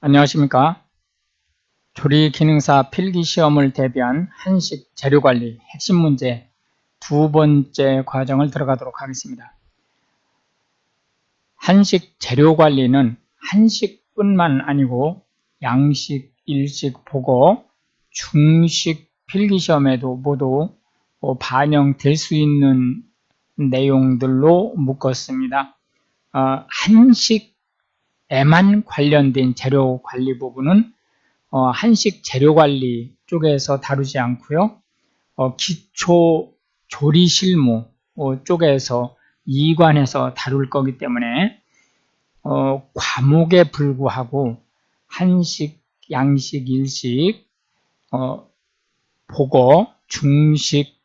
안녕하십니까. 조리 기능사 필기시험을 대비한 한식 재료관리 핵심 문제 두 번째 과정을 들어가도록 하겠습니다. 한식 재료관리는 한식뿐만 아니고 양식, 일식, 보고, 중식 필기시험에도 모두 반영될 수 있는 내용들로 묶었습니다. 한식에만 관련된 재료관리 부분은 한식 재료관리 쪽에서 다루지 않고요. 기초 조리 실무 쪽에서 이관해서 다룰 거기 때문에 과목에 불구하고 한식, 양식, 일식, 보고, 중식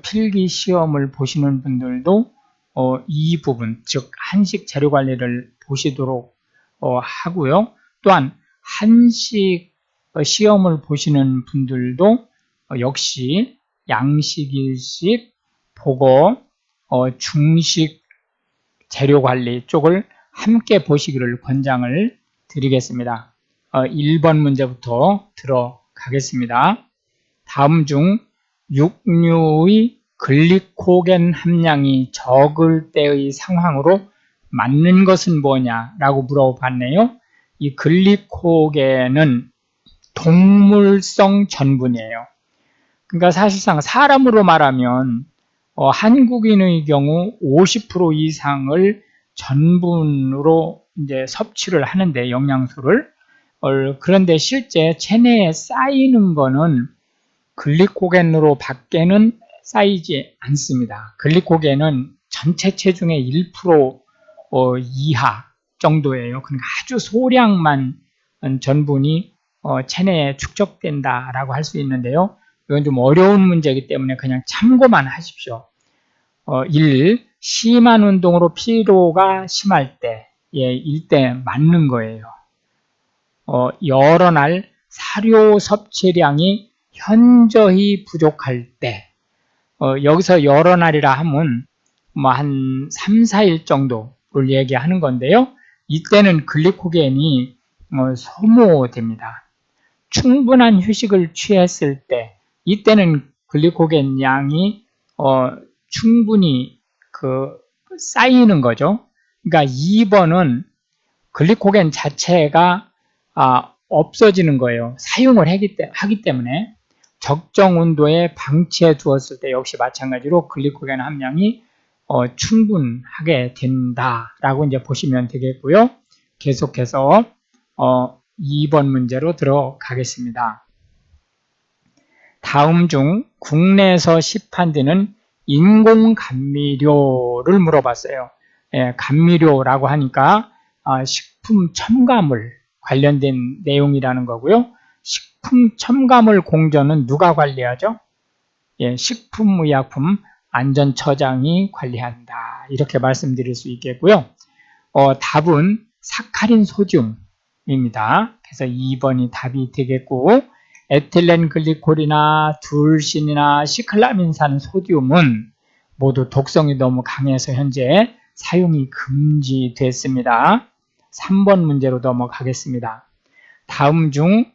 필기 시험을 보시는 분들도 이 부분, 즉 한식 재료관리를 보시도록 하고요. 또한 한식 시험을 보시는 분들도 역시 양식, 일식, 보고, 중식 재료관리 쪽을 함께 보시기를 권장을 드리겠습니다. 1번 문제부터 들어가겠습니다. 다음 중 육류의 글리코겐 함량이 적을 때의 상황으로 맞는 것은 뭐냐라고 물어봤네요. 이 글리코겐은 동물성 전분이에요. 그러니까 사실상 사람으로 말하면 한국인의 경우 50% 이상을 전분으로 이제 섭취를 하는데 영양소를 그런데 실제 체내에 쌓이는 거는 글리코겐으로 밖에는 쌓이지 않습니다. 글리코겐은 전체 체중의 1% 이하 정도예요. 그러니까 아주 소량만 전분이 체내에 축적된다라고 할 수 있는데요. 이건 좀 어려운 문제이기 때문에 그냥 참고만 하십시오. 1. 심한 운동으로 피로가 심할 때, 이때 맞는 거예요. 여러 날 사료 섭취량이 현저히 부족할 때, 여기서 여러 날이라 하면 한 3, 4일 정도를 얘기하는 건데요. 이때는 글리코겐이 소모됩니다. 충분한 휴식을 취했을 때, 이때는 글리코겐 양이 충분히 쌓이는 거죠. 그러니까 2번은 글리코겐 자체가 없어지는 거예요. 사용을 하기 때문에 적정 온도에 방치해 두었을 때 역시 마찬가지로 글리코겐 함량이 충분하게 된다라고 이제 보시면 되겠고요. 계속해서 2번 문제로 들어가겠습니다. 다음 중 국내에서 시판되는 인공 감미료를 물어봤어요. 감미료라고 하니까 식품 첨가물 관련된 내용이라는 거고요. 식품 첨가물 공정은 누가 관리하죠? 식품의약품 안전처장이 관리한다. 이렇게 말씀드릴 수 있겠고요. 답은 사카린 소듐입니다. 그래서 2번이 답이 되겠고, 에틸렌 글리콜이나 둘신이나 시클라민산 소듐은 모두 독성이 너무 강해서 현재 사용이 금지됐습니다. 3번 문제로 넘어가겠습니다. 다음 중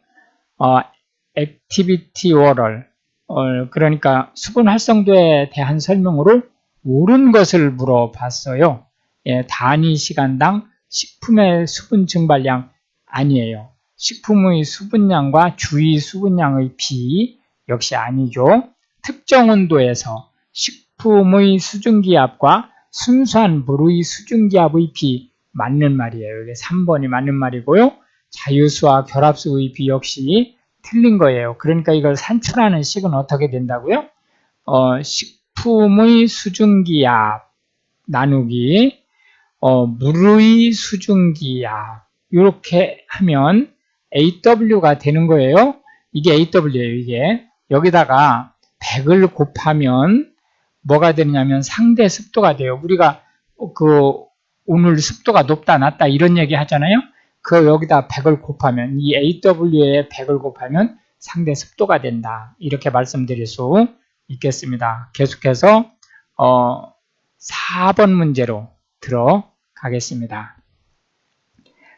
액티비티 오럴, 그러니까 수분 활성도에 대한 설명으로 옳은 것을 물어봤어요. 단위 시간당 식품의 수분 증발량 아니에요. 식품의 수분량과 주위 수분량의 비 역시 아니죠. 특정 온도에서 식품의 수증기압과 순수한 물의 수증기압의 비 맞는 말이에요. 이게 3번이 맞는 말이고요. 자유수와 결합수의 비 역시 틀린 거예요. 그러니까 이걸 산출하는 식은 어떻게 된다고요? 식품의 수증기압 나누기 물의 수증기압 이렇게 하면 AW가 되는 거예요. 이게 AW예요. 이게 여기다가 100을 곱하면 뭐가 되냐면 상대 습도가 돼요. 우리가 오늘 습도가 높다 낮다 이런 얘기 하잖아요. 여기다 100을 곱하면 이 AW에 100을 곱하면 상대 습도가 된다. 이렇게 말씀드릴 수 있겠습니다. 계속해서 4번 문제로 들어가겠습니다.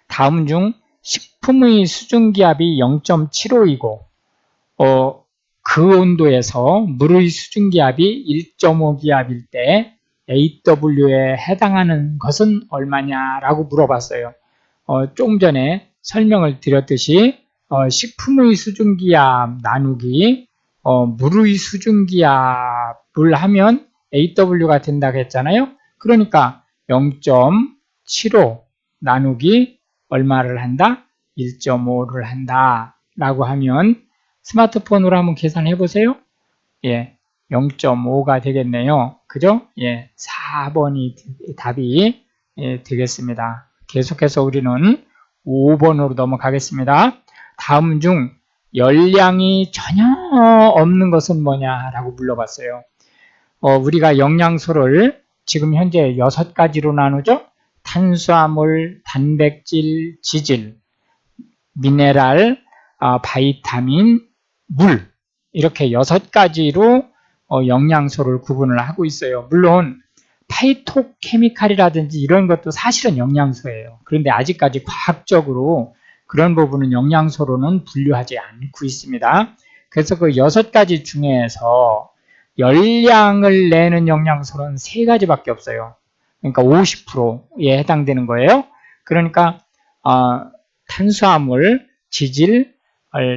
다음 중 식품의 수증기압이 0.75이고 그 온도에서 물의 수증기압이 1.5기압일 때 AW에 해당하는 것은 얼마냐라고 물어봤어요. 조금 전에 설명을 드렸듯이 식품의 수증기압 나누기 물의 수증기압을 하면 AW가 된다고 했잖아요. 그러니까 0.75 나누기 얼마를 한다? 1.5를 한다 라고 하면 스마트폰으로 한번 계산해 보세요. 예, 0.5가 되겠네요. 그죠? 예, 4번이 답이 되겠습니다. 계속해서 우리는 5번으로 넘어가겠습니다. 다음 중 열량이 전혀 없는 것은 뭐냐라고 물어봤어요. 우리가 영양소를 지금 현재 6가지로 나누죠? 탄수화물, 단백질, 지질, 미네랄, 바이타민, 물 이렇게 6가지로 영양소를 구분을 하고 있어요. 물론 파이토케미칼이라든지 이런 것도 사실은 영양소예요. 그런데 아직까지 과학적으로 그런 부분은 영양소로는 분류하지 않고 있습니다. 그래서 그 6가지 중에서 열량을 내는 영양소는 3가지밖에 없어요. 그러니까 50%에 해당되는 거예요. 그러니까 탄수화물, 지질,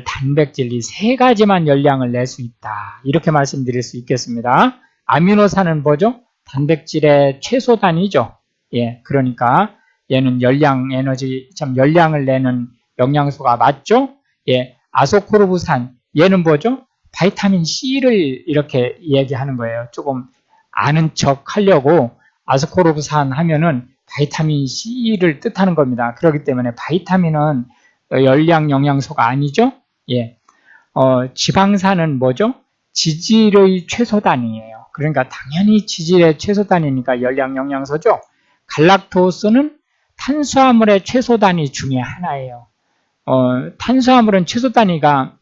단백질 이 3가지만 열량을 낼 수 있다. 이렇게 말씀드릴 수 있겠습니다. 아미노산은 뭐죠? 단백질의 최소 단위죠. 예, 그러니까 얘는 열량을 내는 영양소가 맞죠? 예, 아소코르부산 얘는 뭐죠? 바이타민 C를 이렇게 얘기하는 거예요. 조금 아는 척 하려고 아스코르브산 하면은 바이타민 C를 뜻하는 겁니다. 그렇기 때문에 바이타민은 열량 영양소가 아니죠. 예, 지방산은 뭐죠? 지질의 최소 단위예요. 그러니까 당연히 지질의 최소 단위니까 열량 영양소죠. 갈락토스는 탄수화물의 최소 단위 중에 하나예요. 탄수화물은 최소 단위가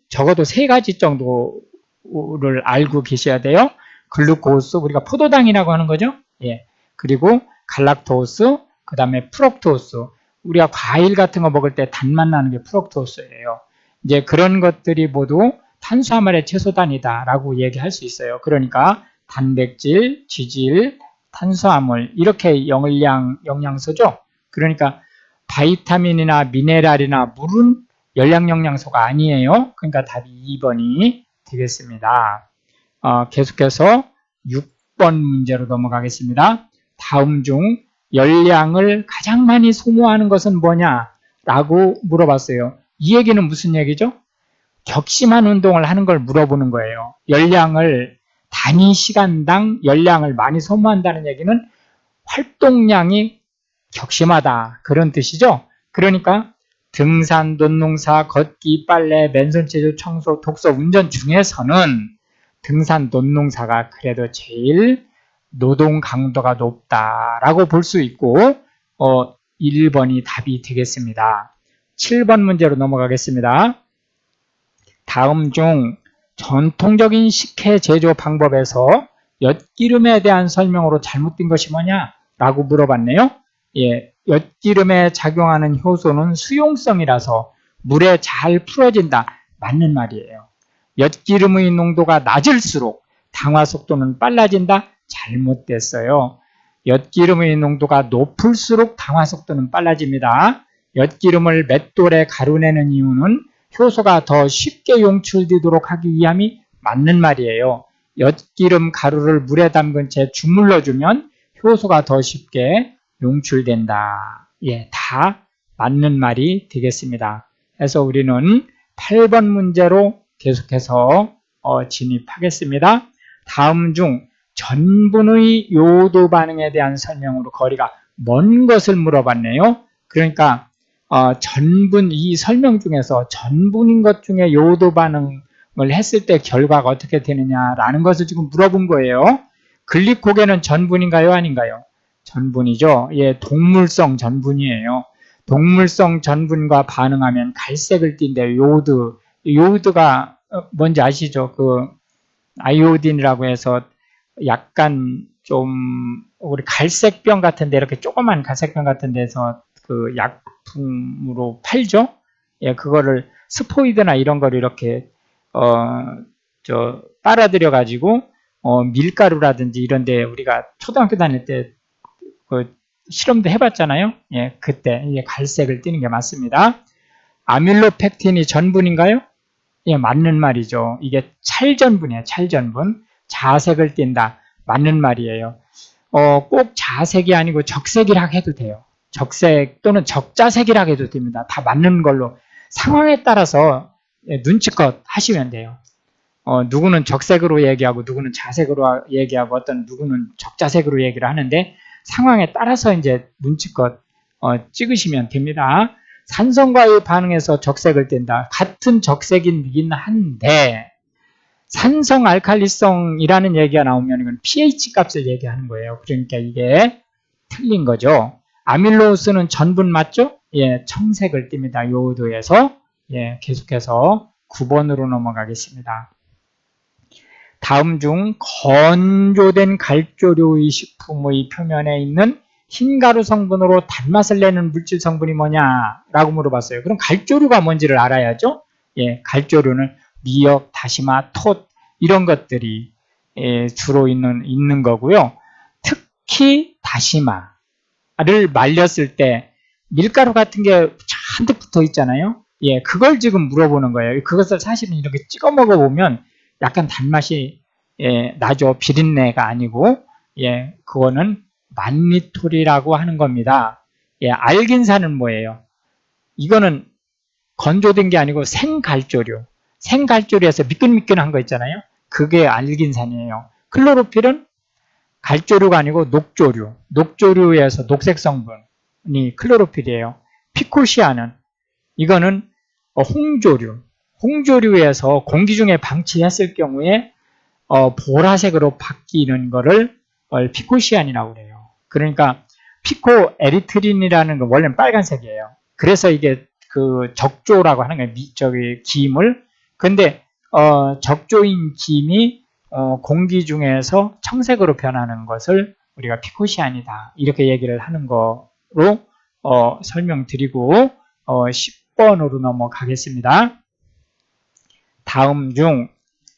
적어도 3가지 정도를 알고 계셔야 돼요. 글루코스, 우리가 포도당이라고 하는 거죠. 예. 그리고 갈락토스, 그 다음에 프럭토스. 우리가 과일 같은 거 먹을 때 단맛 나는 게 프럭토스예요. 이제 그런 것들이 모두 탄수화물의 최소 단위다라고 얘기할 수 있어요. 그러니까 단백질, 지질, 탄수화물 이렇게 열량 영양소죠. 그러니까 바이타민이나 미네랄이나 물은 열량 영양소가 아니에요. 그러니까 답이 2번이 되겠습니다. 계속해서 6번 문제로 넘어가겠습니다. 다음 중 열량을 가장 많이 소모하는 것은 뭐냐라고 물어봤어요. 이 얘기는 무슨 얘기죠? 격심한 운동을 하는 걸 물어보는 거예요. 열량을 단위 시간당 열량을 많이 소모한다는 얘기는 활동량이 격심하다 그런 뜻이죠. 그러니까 등산, 논농사, 걷기, 빨래, 맨손체조, 청소, 독서, 운전 중에서는 등산, 논농사가 그래도 제일 노동 강도가 높다라고 볼 수 있고 1번이 답이 되겠습니다. 7번 문제로 넘어가겠습니다. 다음 중 전통적인 식혜 제조 방법에서 엿기름에 대한 설명으로 잘못된 것이 뭐냐라고 물어봤네요. 예, 엿기름에 작용하는 효소는 수용성이라서 물에 잘 풀어진다. 맞는 말이에요. 엿기름의 농도가 낮을수록 당화 속도는 빨라진다. 잘못됐어요. 엿기름의 농도가 높을수록 당화 속도는 빨라집니다. 엿기름을 맷돌에 가루내는 이유는 효소가 더 쉽게 용출되도록 하기 위함이 맞는 말이에요. 엿기름 가루를 물에 담근 채 주물러주면 효소가 더 쉽게 용출된다. 예, 다 맞는 말이 되겠습니다. 그래서 우리는 8번 문제로 계속해서 진입하겠습니다. 다음 중 전분의 요도 반응에 대한 설명으로 거리가 먼 것을 물어봤네요. 그러니까 전분 이 설명 중에서 전분인 것 중에 요도 반응을 했을 때 결과가 어떻게 되느냐라는 것을 지금 물어본 거예요. 글리코겐은 전분인가요, 아닌가요? 전분이죠. 예, 동물성 전분이에요. 동물성 전분과 반응하면 갈색을 띈대요. 요드가 뭔지 아시죠? 그 아이오딘이라고 해서 약간 좀 우리 갈색병 같은데 이렇게 조그만 갈색병 같은 데서 그 약품으로 팔죠. 예, 그거를 스포이드나 이런 거를 이렇게 빨아들여 가지고 밀가루라든지 이런 데 우리가 초등학교 다닐 때 그 실험도 해봤잖아요. 예, 그때 이게 갈색을 띠는 게 맞습니다. 아밀로펙틴이 전분인가요? 예, 맞는 말이죠. 이게 찰전분이에요. 찰전분. 자색을 띈다. 맞는 말이에요. 꼭 자색이 아니고 적색이라 해도 돼요. 적색 또는 적자색이라 해도 됩니다. 다 맞는 걸로 상황에 따라서 눈치껏 하시면 돼요. 누구는 적색으로 얘기하고 누구는 자색으로 얘기하고 어떤 누구는 적자색으로 얘기를 하는데 상황에 따라서 이제 눈치껏 찍으시면 됩니다. 산성과의 반응에서 적색을 띈다. 같은 적색이긴 한데 산성 알칼리성이라는 얘기가 나오면 이건 pH 값을 얘기하는 거예요. 그러니까 이게 틀린 거죠. 아밀로스는 전분 맞죠? 예, 청색을 띱니다. 요오드에서. 예, 계속해서 9번으로 넘어가겠습니다. 다음 중 건조된 갈조류의 식품의 표면에 있는 흰가루 성분으로 단맛을 내는 물질 성분이 뭐냐라고 물어봤어요. 그럼 갈조류가 뭔지를 알아야죠. 예, 갈조류는 미역, 다시마, 톳 이런 것들이 주로 있는 거고요. 특히 다시마를 말렸을 때 밀가루 같은 게 잔뜩 붙어 있잖아요. 예, 그걸 지금 물어보는 거예요. 그것을 사실은 이렇게 찍어 먹어보면 약간 단맛이 나죠. 비린내가 아니고 예, 그거는 만리톨이라고 하는 겁니다. 예, 알긴산은 뭐예요? 이거는 건조된 게 아니고 생갈조류. 생갈조류에서 미끈미끈한 거 있잖아요. 그게 알긴산이에요. 클로로필은 갈조류가 아니고 녹조류. 녹조류에서 녹색 성분이 클로로필이에요. 피코시아는 이거는 홍조류. 홍조류에서 공기 중에 방치했을 경우에 보라색으로 바뀌는 거를 피코시안이라고 그래요. 그러니까 피코에리트린이라는 건 원래는 빨간색이에요. 그래서 이게 그 적조라고 하는 거예요. 김을. 근데 적조인 김이 공기 중에서 청색으로 변하는 것을 우리가 피코시안이다. 이렇게 얘기를 하는 거로 설명드리고 10번으로 넘어가겠습니다. 다음 중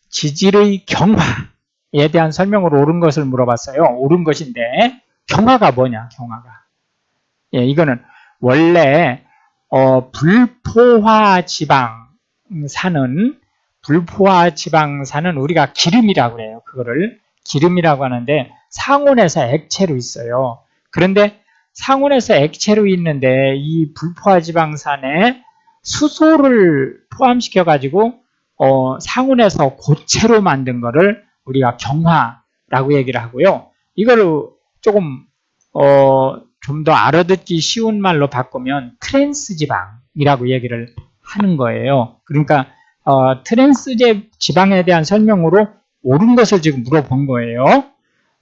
지질의 경화에 대한 설명으로 옳은 것을 물어봤어요. 옳은 것인데 경화가 뭐냐? 경화가. 예, 이거는 원래 불포화 지방산은 우리가 기름이라고 해요. 그거를 기름이라고 하는데 상온에서 액체로 있어요. 그런데 상온에서 액체로 있는데 이 불포화지방산에 수소를 포함시켜 가지고 상온에서 고체로 만든 거를 우리가 경화라고 얘기를 하고요. 이거를 조금 좀 더 알아듣기 쉬운 말로 바꾸면 트랜스 지방이라고 얘기를 하는 거예요. 그러니까 트랜스 지방에 대한 설명으로 옳은 것을 지금 물어본 거예요.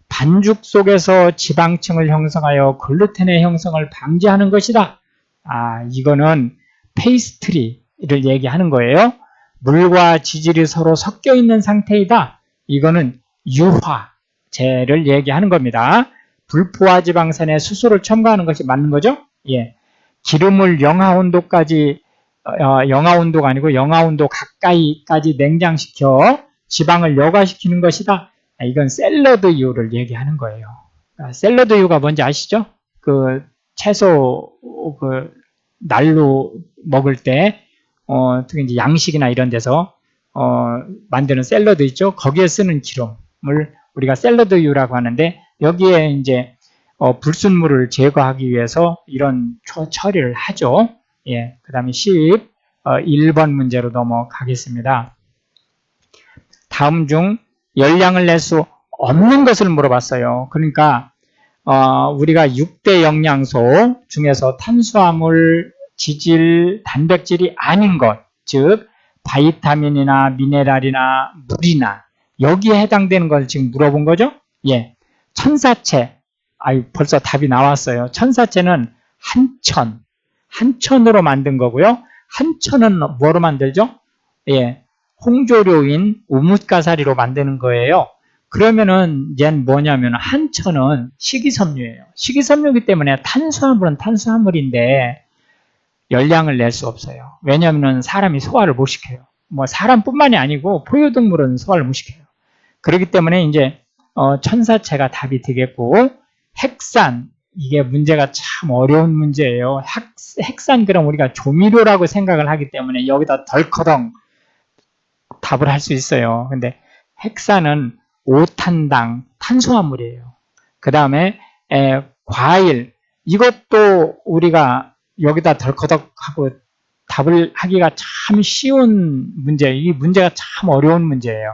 반죽 속에서 지방층을 형성하여 글루텐의 형성을 방지하는 것이다. 이거는 페이스트리를 얘기하는 거예요. 물과 지질이 서로 섞여 있는 상태이다. 이거는 유화제를 얘기하는 겁니다. 불포화지방산에 수소를 첨가하는 것이 맞는 거죠? 예. 기름을 영하온도가 아니고 영하온도 가까이까지 냉장시켜 지방을 여과시키는 것이다. 이건 샐러드유를 얘기하는 거예요. 샐러드유가 뭔지 아시죠? 그 채소 날로 먹을 때 특히 이제 양식이나 이런 데서 만드는 샐러드 있죠? 거기에 쓰는 기름을 우리가 샐러드유라고 하는데 여기에 이제 불순물을 제거하기 위해서 이런 처리를 하죠. 예, 그다음에 11번 문제로 넘어가겠습니다. 다음 중 열량을 낼 수 없는 것을 물어봤어요. 그러니까 우리가 6대 영양소 중에서 탄수화물, 지질, 단백질이 아닌 것, 즉 바이타민이나 미네랄이나 물이나 여기에 해당되는 걸 지금 물어본 거죠? 예, 천사채. 벌써 답이 나왔어요. 천사채는 한천으로 만든 거고요. 한천은 뭐로 만들죠? 예, 홍조류인 우뭇가사리로 만드는 거예요. 그러면은 얘는 뭐냐면 한천은 식이섬유예요. 식이섬유이기 때문에 탄수화물은 탄수화물인데 열량을 낼 수 없어요. 왜냐하면 사람이 소화를 못 시켜요. 뭐 사람뿐만이 아니고 포유동물은 소화를 못 시켜요. 그렇기 때문에 이제 천사체가 답이 되겠고, 핵산, 이게 문제가 참 어려운 문제예요. 핵산 그럼 우리가 조미료라고 생각을 하기 때문에 여기다 덜커덩 답을 할 수 있어요. 근데 핵산은 오탄당 탄수화물이에요. 그 다음에 과일, 이것도 우리가 여기다 덜커덕 하고 답을 하기가 참 쉬운 문제예요. 이 문제가 참 어려운 문제예요.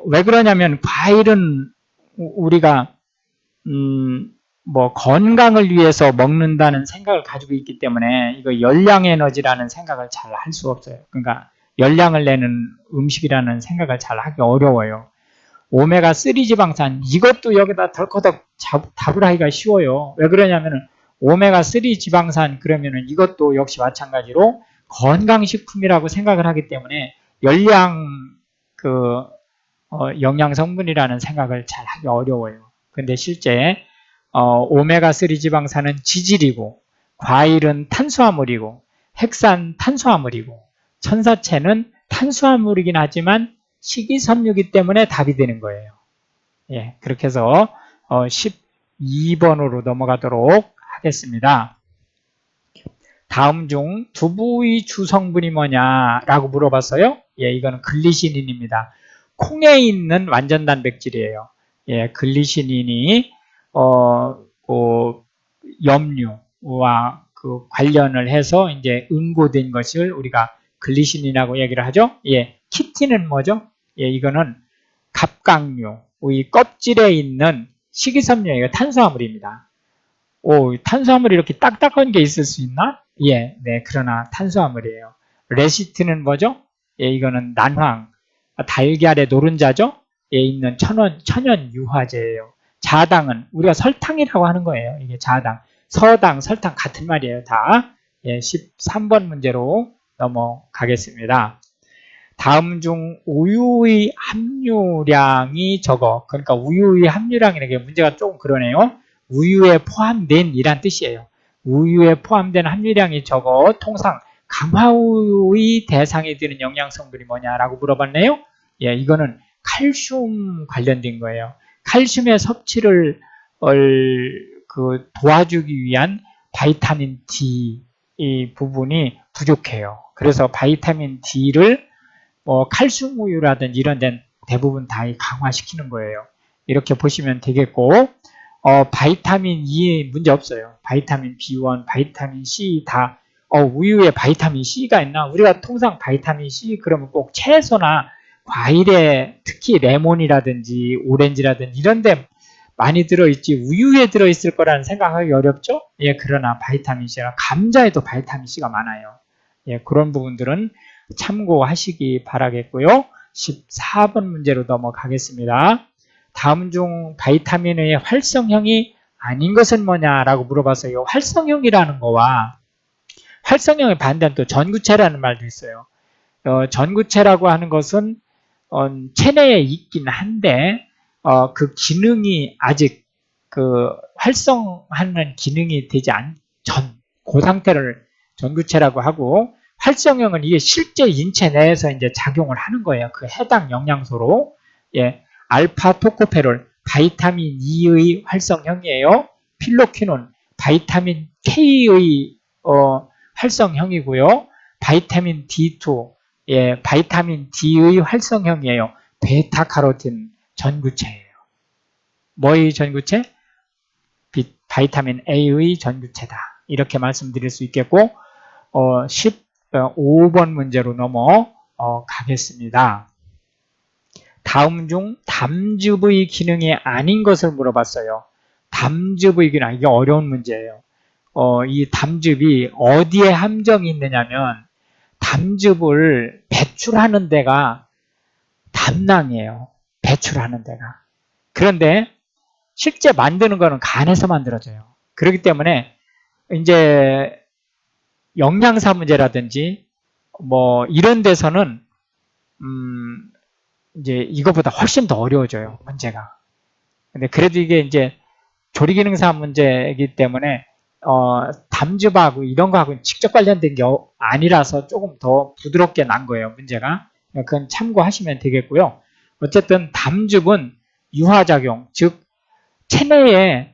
왜 그러냐면 과일은 우리가 뭐 건강을 위해서 먹는다는 생각을 가지고 있기 때문에 이거 열량 에너지라는 생각을 잘 할 수 없어요. 그러니까 열량을 내는 음식이라는 생각을 잘 하기 어려워요. 오메가3 지방산, 이것도 여기다 덜커덕 답을 하기가 쉬워요. 왜 그러냐면은 오메가3 지방산 그러면은 이것도 역시 마찬가지로 건강식품이라고 생각을 하기 때문에 열량 영양 성분이라는 생각을 잘 하기 어려워요. 근데 실제 오메가3 지방산은 지질이고, 과일은 탄수화물이고, 핵산 탄수화물이고, 천사체는 탄수화물이긴 하지만 식이섬유이기 때문에 답이 되는 거예요. 예, 그렇게 해서 12번으로 넘어가도록 하겠습니다. 다음 중 두부의 주성분이 뭐냐라고 물어봤어요. 예, 이거는 글리시닌입니다. 콩에 있는 완전 단백질이에요. 예, 글리시닌이 염류와 관련을 해서 이제 응고된 것을 우리가 글리시닌이라고 얘기를 하죠. 예, 키틴은 뭐죠? 예, 이거는 갑각류의 껍질에 있는 식이섬유예요. 탄수화물입니다. 탄수화물이 이렇게 딱딱한 게 있을 수 있나? 예, 네, 그러나 탄수화물이에요. 레시틴은 뭐죠? 예, 이거는 난황, 달걀의 노른자죠? 예, 있는 천연 유화제예요. 자당은 우리가 설탕이라고 하는 거예요. 이게 자당, 서당, 설탕 같은 말이에요. 다. 예, 13번 문제로 넘어가겠습니다. 다음 중 우유의 함유량이 적어. 그러니까 우유의 함유량이라는 게 문제가 조금 그러네요. 우유에 포함된 이란 뜻이에요. 우유에 포함된 함유량이 적어 통상 강화우유의 대상이 되는 영양성분이 뭐냐라고 물어봤네요. 예, 이거는 칼슘 관련된 거예요. 칼슘의 섭취를 도와주기 위한 바이타민 D 이 부분이 부족해요. 그래서 바이타민 D를 칼슘 우유라든지 이런 데는 대부분 다 강화시키는 거예요. 이렇게 보시면 되겠고, 바이타민 E 문제 없어요. 바이타민 B1, 바이타민 C 다 우유에 바이타민 C가 있나? 우리가 통상 바이타민 C 그러면 꼭 채소나 과일에 특히 레몬이라든지 오렌지라든지 이런 데 많이 들어있지 우유에 들어있을 거라는 생각하기 어렵죠? 예, 그러나 바이타민 C나 감자에도 바이타민 C가 많아요. 예, 그런 부분들은 참고하시기 바라겠고요. 14번 문제로 넘어가겠습니다. 다음 중 바이타민의 활성형이 아닌 것은 뭐냐라고 물어봤어요. 활성형이라는 거와 활성형의 반대는 또 전구체라는 말도 있어요. 전구체라고 하는 것은 체내에 있긴 한데 그 기능이 아직 활성하는 기능이 되지 그 상태를 전구체라고 하고, 활성형은 이게 실제 인체 내에서 이제 작용을 하는 거예요. 그 해당 영양소로. 예, 알파 토코페롤 바이타민 E의 활성형이에요. 필로퀴논 바이타민 K의 활성형이고요. 바이타민 D2 예, 바이타민 D의 활성형이에요. 베타카로틴 전구체예요. 뭐의 전구체? 바이타민 A의 전구체다. 이렇게 말씀드릴 수 있겠고, 15번 문제로 넘어가겠습니다. 다음 중 담즙의 기능이 아닌 것을 물어봤어요. 담즙의 기능, 이게 어려운 문제예요. 이 담즙이 어디에 함정이 있느냐면 담즙을 배출하는 데가 담낭이에요. 배출하는 데가. 그런데 실제 만드는 거는 간에서 만들어져요. 그렇기 때문에 이제 영양사 문제라든지 뭐 이런 데서는 이제 이거보다 훨씬 더 어려워져요, 문제가. 근데 그래도 이게 이제 조리기능사 문제이기 때문에 담즙하고 이런 거하고 직접 관련된 게 아니라서 조금 더 부드럽게 난 거예요, 문제가. 그건 참고하시면 되겠고요. 어쨌든 담즙은 유화작용, 즉 체내에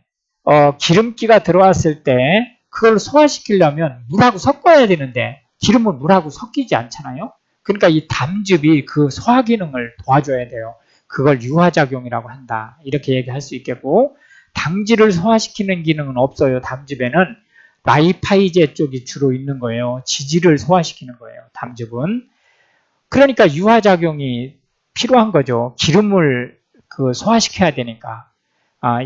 기름기가 들어왔을 때 그걸 소화시키려면 물하고 섞어야 되는데 기름은 물하고 섞이지 않잖아요. 그러니까 이 담즙이 그 소화 기능을 도와줘야 돼요. 그걸 유화작용이라고 한다. 이렇게 얘기할 수 있겠고, 당질을 소화시키는 기능은 없어요. 담즙에는 라이파이제 쪽이 주로 있는 거예요. 지질을 소화시키는 거예요, 담즙은. 그러니까 유화작용이 필요한 거죠. 기름을 소화시켜야 되니까.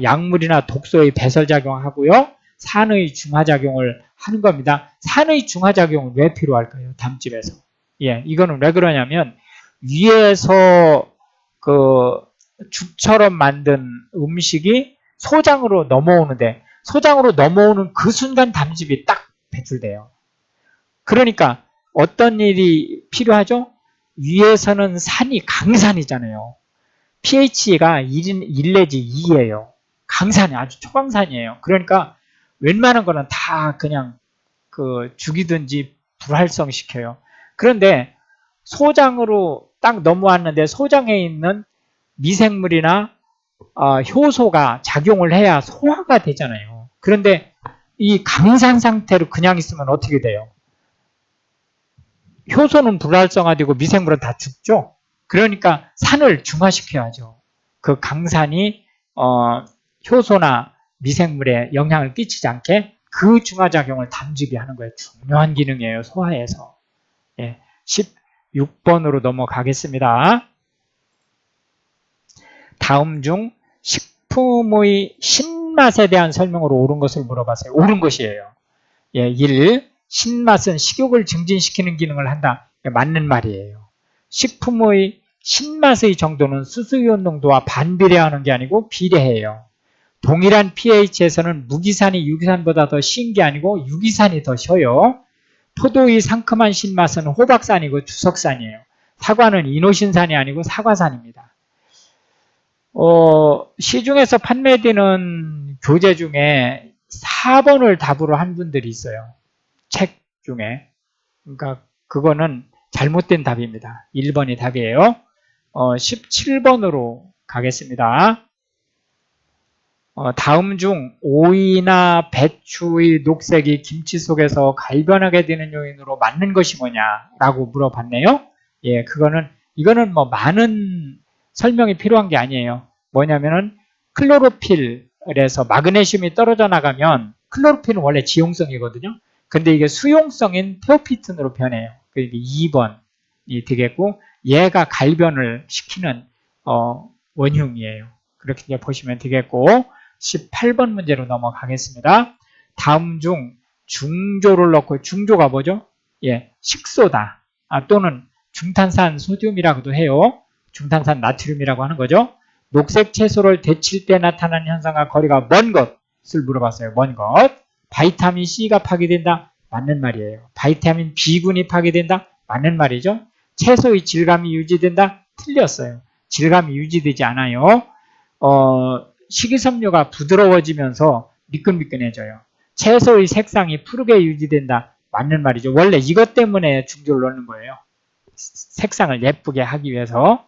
약물이나 독소의 배설작용하고요. 산의 중화작용을 하는 겁니다. 산의 중화작용은 왜 필요할까요? 담즙에서. 예, 이거는 왜 그러냐면 위에서 죽처럼 만든 음식이 소장으로 넘어오는데 소장으로 넘어오는 그 순간 담즙이 딱 배출돼요. 그러니까 어떤 일이 필요하죠? 위에서는 산이 강산이잖아요. pH가 1 내지 2예요. 강산이 아주 초강산이에요. 그러니까 웬만한 거는 다 그냥 죽이든지 불활성시켜요. 그런데 소장으로 딱 넘어왔는데 소장에 있는 미생물이나 효소가 작용을 해야 소화가 되잖아요. 그런데 이 강산 상태로 그냥 있으면 어떻게 돼요? 효소는 불활성화되고 미생물은 다 죽죠. 그러니까 산을 중화시켜야죠. 그 강산이 효소나 미생물에 영향을 끼치지 않게 그 중화작용을 담즙이 하는 거예요. 중요한 기능이에요. 소화에서. 예, 16번으로 넘어가겠습니다. 다음 중 식품의 신맛에 대한 설명으로 옳은 것을 물어봤어요. 옳은 것이에요. 예, 1. 신맛은 식욕을 증진시키는 기능을 한다. 맞는 말이에요. 식품의 신맛의 정도는 수수이온 농도와 반비례하는 게 아니고 비례해요. 동일한 pH에서는 무기산이 유기산보다 더 신 게 아니고 유기산이 더 셔요. 포도의 상큼한 신맛은 호박산이고 주석산이에요. 사과는 이노신산이 아니고 사과산입니다. 시중에서 판매되는 교재 중에 4번을 답으로 한 분들이 있어요. 책 중에. 그러니까 그거는 잘못된 답입니다. 1번이 답이에요. 17번으로 가겠습니다. 다음 중 오이나 배추의 녹색이 김치 속에서 갈변하게 되는 요인으로 맞는 것이 뭐냐라고 물어봤네요. 예, 이거는 뭐 많은 설명이 필요한 게 아니에요. 뭐냐면은 클로로필에서 마그네슘이 떨어져 나가면 클로로필은 원래 지용성이거든요. 근데 이게 수용성인 테오피튼으로 변해요. 그러니까 2번이 되겠고 얘가 갈변을 시키는 원흉이에요. 그렇게 보시면 되겠고 18번 문제로 넘어가겠습니다. 다음 중 중조를 넣고 중조가 뭐죠? 예, 식소다. 또는 중탄산 소듐이라고도 해요. 중탄산 나트륨이라고 하는 거죠. 녹색 채소를 데칠 때 나타나는 현상과 거리가 먼 것을 물어봤어요. 먼 것. 바이타민 C가 파괴된다. 맞는 말이에요. 바이타민 B군이 파괴된다. 맞는 말이죠. 채소의 질감이 유지된다. 틀렸어요. 질감이 유지되지 않아요. 식이섬유가 부드러워지면서 미끈미끈해져요. 채소의 색상이 푸르게 유지된다. 맞는 말이죠. 원래 이것 때문에 중조를 넣는 거예요. 색상을 예쁘게 하기 위해서.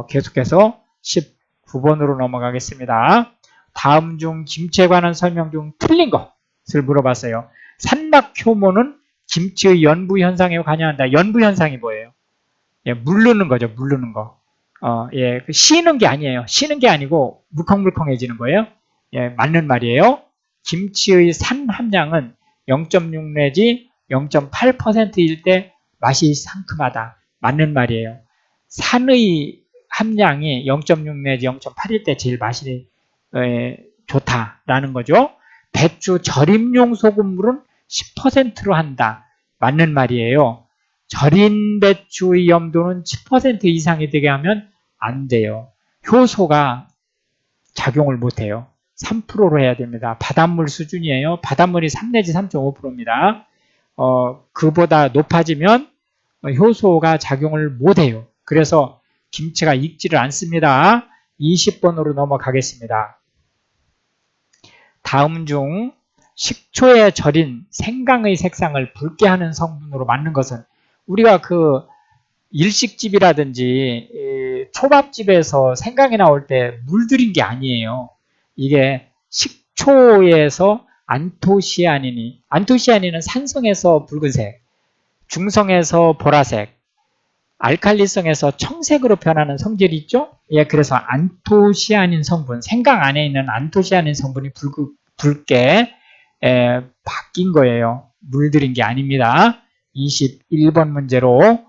계속해서 19번으로 넘어가겠습니다. 다음 중 김치에 관한 설명 중 틀린 것을 물어봤어요. 산막 효모는 김치의 연부 현상에 관여한다. 연부 현상이 뭐예요? 예, 무르는 거죠. 무르는 거. 예, 쉬는 게 아니에요. 쉬는 게 아니고 물컹물컹해지는 거예요. 예, 맞는 말이에요. 김치의 산 함량은 0.6 내지 0.8%일 때 맛이 상큼하다. 맞는 말이에요. 산의 함량이 0.6 내지 0.8일 때 제일 맛이 좋다라는 거죠. 배추 절임용 소금물은 10%로 한다. 맞는 말이에요. 절인 배추의 염도는 10% 이상이 되게 하면 안 돼요. 효소가 작용을 못해요. 3%로 해야 됩니다. 바닷물 수준이에요. 바닷물이 3 내지 3.5%입니다. 그보다 높아지면 효소가 작용을 못해요. 그래서 김치가 익지를 않습니다. 20번으로 넘어가겠습니다. 다음 중 식초에 절인 생강의 색상을 붉게 하는 성분으로 맞는 것은, 우리가 그 일식집이라든지 초밥집에서 생강이 나올 때 물들인 게 아니에요. 이게 식초에서 안토시아닌은 산성에서 붉은색, 중성에서 보라색, 알칼리성에서 청색으로 변하는 성질이 있죠? 예, 그래서 안토시아닌 성분, 생강 안에 있는 안토시아닌 성분이 붉게 바뀐 거예요. 물들인 게 아닙니다. 21번 문제로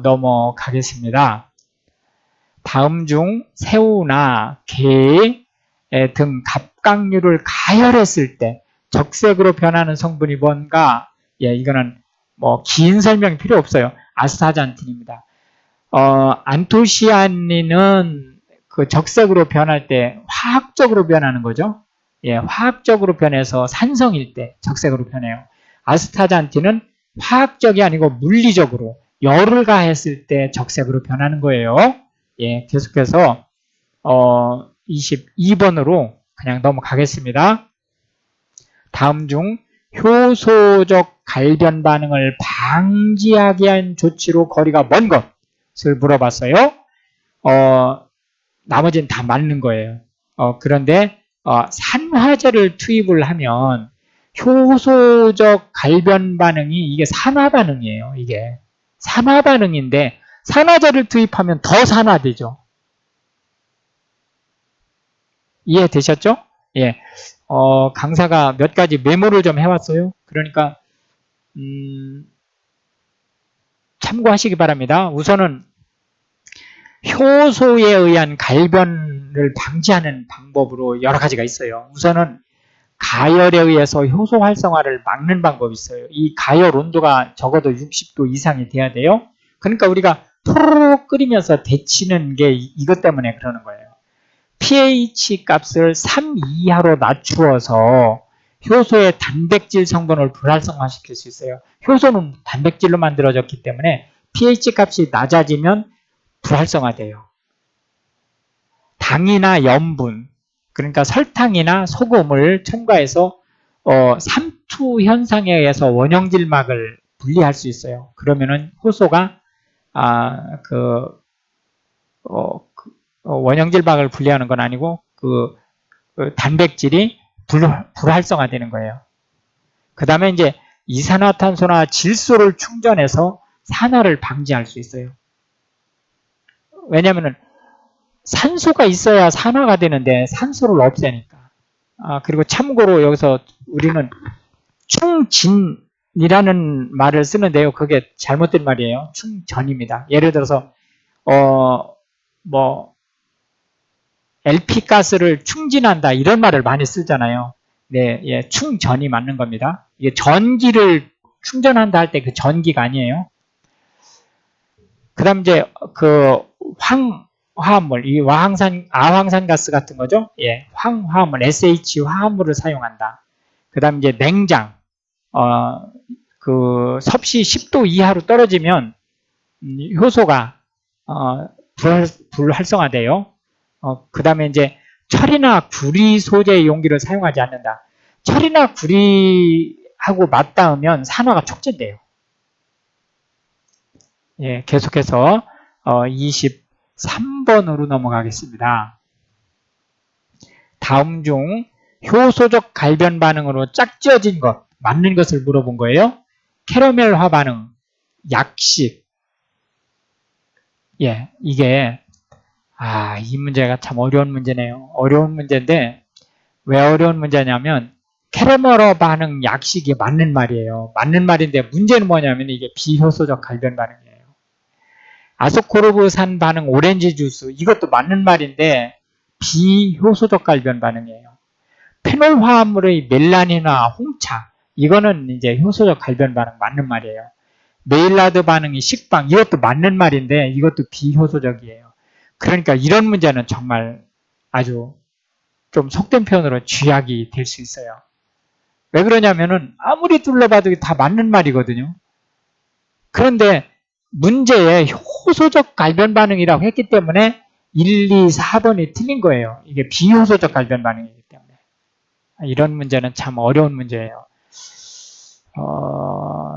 넘어가겠습니다. 다음 중 새우나 게 등 갑각류를 가열했을 때 적색으로 변하는 성분이 뭔가? 예, 이거는 뭐 긴 설명이 필요 없어요. 아스타잔틴입니다. 안토시아닌은 그 적색으로 변할 때 화학적으로 변하는 거죠. 예, 화학적으로 변해서 산성일 때 적색으로 변해요. 아스타잔틴은 화학적이 아니고 물리적으로 열을 가했을 때 적색으로 변하는 거예요. 예, 계속해서 22번으로 그냥 넘어가겠습니다. 다음 중 효소적 갈변 반응을 방지하게 한 조치로 거리가 먼 것을 물어봤어요. 나머지는 다 맞는 거예요. 그런데 산화제를 투입을 하면 효소적 갈변 반응이 이게 산화 반응이에요. 이게 산화 반응인데 산화제를 투입하면 더 산화되죠. 이해되셨죠? 예. 강사가 몇 가지 메모를 좀 해왔어요. 그러니까 참고하시기 바랍니다. 우선은 효소에 의한 갈변을 방지하는 방법으로 여러 가지가 있어요. 우선은 가열에 의해서 효소 활성화를 막는 방법이 있어요. 이 가열 온도가 적어도 60도 이상이 돼야 돼요. 그러니까 우리가 토로록 끓이면서 데치는 게 이것 때문에 그러는 거예요. pH 값을 3 이하로 낮추어서 효소의 단백질 성분을 불활성화시킬 수 있어요. 효소는 단백질로 만들어졌기 때문에 pH 값이 낮아지면 불활성화돼요. 당이나 염분, 그러니까 설탕이나 소금을 첨가해서 삼투 현상에 의해서 원형질막을 분리할 수 있어요. 그러면은 효소가 원형질막을 분리하는 건 아니고 그 단백질이 불활성화되는 거예요. 그 다음에 이제 이산화탄소나 질소를 충전해서 산화를 방지할 수 있어요. 왜냐하면 산소가 있어야 산화가 되는데 산소를 없애니까. 그리고 참고로 여기서 우리는 충진이라는 말을 쓰는데요. 그게 잘못된 말이에요. 충전입니다. 예를 들어서 LP 가스를 충진한다 이런 말을 많이 쓰잖아요. 네, 예, 충전이 맞는 겁니다. 이게 전기를 충전한다 할 때 그 전기가 아니에요. 그다음 이제 그 화합물, 이 아황산 가스 같은 거죠. 예, 화합물, SH 화합물을 사용한다. 그다음 이제 냉장, 그 섭씨 10도 이하로 떨어지면 효소가 불활성화돼요. 그 다음에 이제 철이나 구리 소재의 용기를 사용하지 않는다. 철이나 구리하고 맞닿으면 산화가 촉진돼요. 예, 계속해서 23번으로 넘어가겠습니다. 다음 중 효소적 갈변 반응으로 짝지어진 것, 맞는 것을 물어본 거예요. 캐러멜화 반응, 약식. 예, 이게 이 문제가 참 어려운 문제네요. 어려운 문제인데 왜 어려운 문제냐면 캐러멜화 반응 약식이 맞는 말이에요. 맞는 말인데 문제는 뭐냐면 이게 비효소적 갈변 반응이에요. 아스코르브산 반응 오렌지 주스 이것도 맞는 말인데 비효소적 갈변 반응이에요. 페놀 화합물의 멜라닌화 홍차 이거는 이제 효소적 갈변 반응 맞는 말이에요. 메일라드 반응이 식빵 이것도 맞는 말인데 이것도 비효소적이에요. 그러니까 이런 문제는 정말 아주 좀 속된 표현으로 쥐약이 될 수 있어요. 왜 그러냐면은 아무리 둘러봐도 다 맞는 말이거든요. 그런데 문제에 효소적 갈변 반응이라고 했기 때문에 1, 2, 4번이 틀린 거예요. 이게 비효소적 갈변 반응이기 때문에. 이런 문제는 참 어려운 문제예요.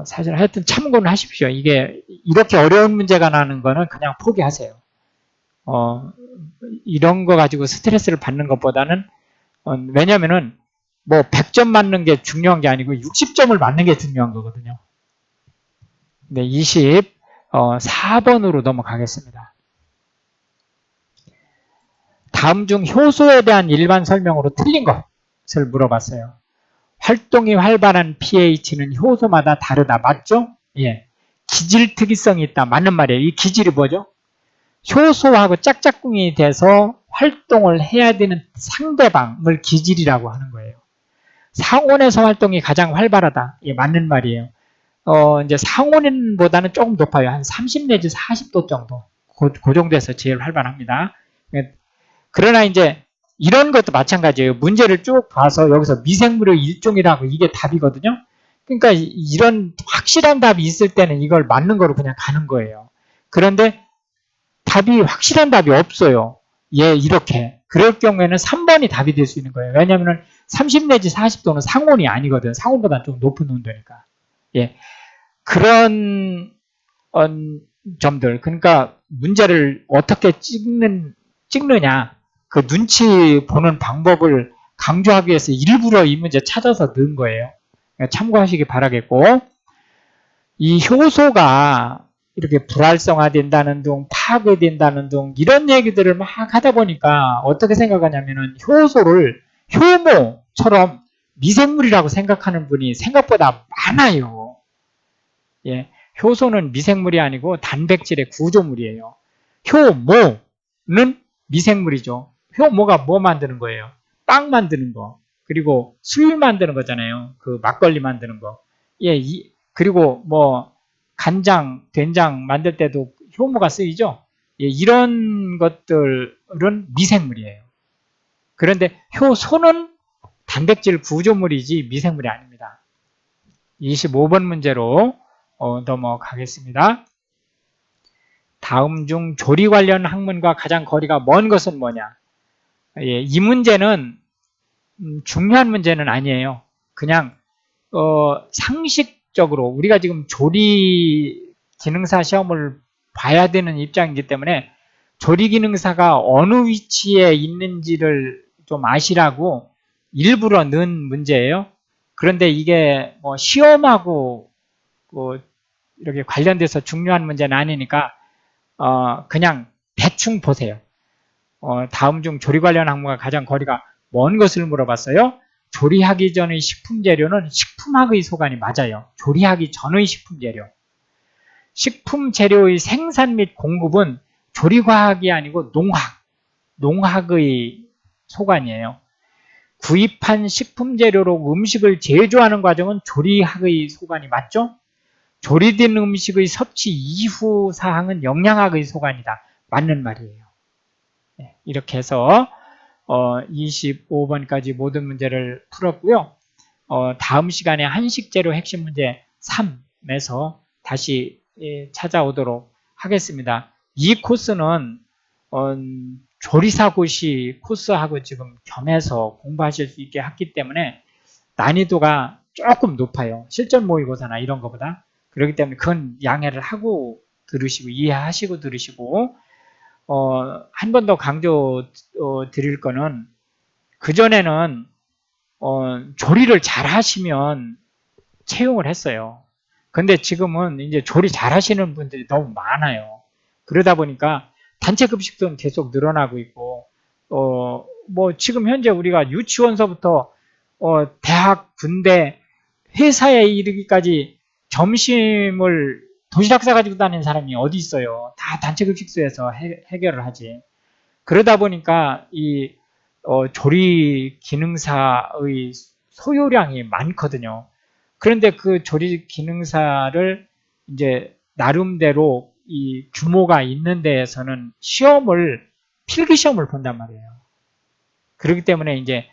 사실 하여튼 참고는 하십시오. 이게 이렇게 어려운 문제가 나는 거는 그냥 포기하세요. 이런 거 가지고 스트레스를 받는 것보다는 왜냐면은 뭐 100점 맞는 게 중요한 게 아니고 60점을 맞는 게 중요한 거거든요. 네, 24번으로 넘어가겠습니다. 다음 중 효소에 대한 일반 설명으로 틀린 것을 물어봤어요. 활동이 활발한 pH는 효소마다 다르다. 맞죠? 예. 기질 특이성이 있다. 맞는 말이에요. 이 기질이 뭐죠? 효소하고 짝짝꿍이 돼서 활동을 해야 되는 상대방을 기질이라고 하는 거예요. 상온에서 활동이 가장 활발하다. 예, 맞는 말이에요. 이제 상온보다는 조금 높아요. 한 30 내지 40도 정도. 그 정도에서 제일 활발합니다. 그러나 이제 이런 것도 마찬가지예요. 문제를 쭉 봐서 여기서 미생물의 일종이라고 이게 답이거든요. 그러니까 이런 확실한 답이 있을 때는 이걸 맞는 거로 그냥 가는 거예요. 그런데 답이 확실한 답이 없어요. 예, 이렇게. 그럴 경우에는 3번이 답이 될 수 있는 거예요. 왜냐하면 30 내지 40도는 상온이 아니거든. 상온보다 좀 높은 온도니까. 예. 그런 점들. 그러니까 문제를 어떻게 찍느냐. 그 눈치 보는 방법을 강조하기 위해서 일부러 이 문제 찾아서 넣은 거예요. 그러니까 참고하시기 바라겠고, 이 효소가 이렇게 불활성화된다는 둥, 파괴된다는 둥, 이런 얘기들을 막 하다 보니까 어떻게 생각하냐면은 효소를 효모처럼 미생물이라고 생각하는 분이 생각보다 많아요. 예. 효소는 미생물이 아니고 단백질의 구조물이에요. 효모는 미생물이죠. 효모가 뭐 만드는 거예요? 빵 만드는 거. 그리고 술 만드는 거잖아요. 그 막걸리 만드는 거. 예, 그리고 뭐 간장, 된장 만들 때도 효모가 쓰이죠. 예, 이런 것들은 미생물이에요. 그런데 효소는 단백질 구조물이지 미생물이 아닙니다. 25번 문제로 넘어가겠습니다. 다음 중 조리 관련 학문과 가장 거리가 먼 것은 뭐냐? 예, 이 문제는 중요한 문제는 아니에요. 그냥 상식적으로 우리가 지금 조리 기능사 시험을 봐야 되는 입장이기 때문에 조리 기능사가 어느 위치에 있는지를 좀 아시라고 일부러 넣은 문제예요. 그런데 이게 뭐 시험하고 이렇게 관련돼서 중요한 문제는 아니니까 그냥 대충 보세요. 다음 중 조리 관련 학문과 가장 거리가 먼 것을 물어봤어요. 조리하기 전의 식품 재료는 식품학의 소관이 맞아요. 조리하기 전의 식품 재료. 식품 재료의 생산 및 공급은 조리과학이 아니고 농학의 소관이에요. 구입한 식품 재료로 음식을 제조하는 과정은 조리학의 소관이 맞죠? 조리된 음식의 섭취 이후 사항은 영양학의 소관이다. 맞는 말이에요. 네, 이렇게 해서 25번까지 모든 문제를 풀었고요. 다음 시간에 한식재료 핵심 문제 3에서 다시 찾아오도록 하겠습니다. 이 코스는 조리사고시 코스하고 지금 겸해서 공부하실 수 있게 했기 때문에 난이도가 조금 높아요. 실전 모의고사나 이런 것보다. 그렇기 때문에 그건 양해를 하고 들으시고 이해하시고 들으시고 한 번 더 강조 드릴 거는 그전에는 조리를 잘 하시면 채용을 했어요. 근데 지금은 이제 조리 잘 하시는 분들이 너무 많아요. 그러다 보니까 단체 급식도 계속 늘어나고 있고 뭐 지금 현재 우리가 유치원서부터 대학, 군대, 회사에 이르기까지 점심을 도시락 싸가지고 다니는 사람이 어디 있어요. 다 단체 급식소에서 해결을 하지. 그러다 보니까 이 조리 기능사의 소요량이 많거든요. 그런데 그 조리 기능사를 이제 나름대로 이 규모가 있는 데에서는 필기 시험을 본단 말이에요. 그렇기 때문에 이제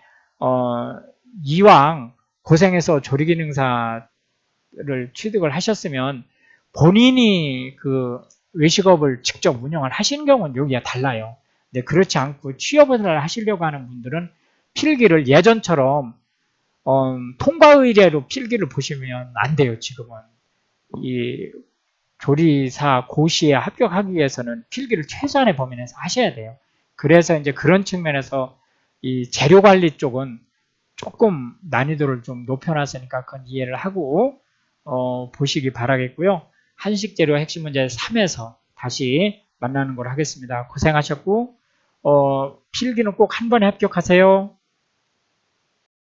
이왕 고생해서 조리 기능사를 취득을 하셨으면 본인이 그 외식업을 직접 운영을 하시는 경우는 여기가 달라요. 근데 그렇지 않고 취업을 하시려고 하는 분들은 필기를 예전처럼 통과 의뢰로 필기를 보시면 안 돼요. 지금은 이 조리사 고시에 합격하기 위해서는 필기를 최소한의 범위 내에서 하셔야 돼요. 그래서 이제 그런 측면에서 이 재료 관리 쪽은 조금 난이도를 좀 높여놨으니까 그건 이해를 하고 보시기 바라겠고요. 한식 재료 핵심 문제 3에서 다시 만나는 걸 하겠습니다. 고생하셨고 필기는 꼭 한 번에 합격하세요.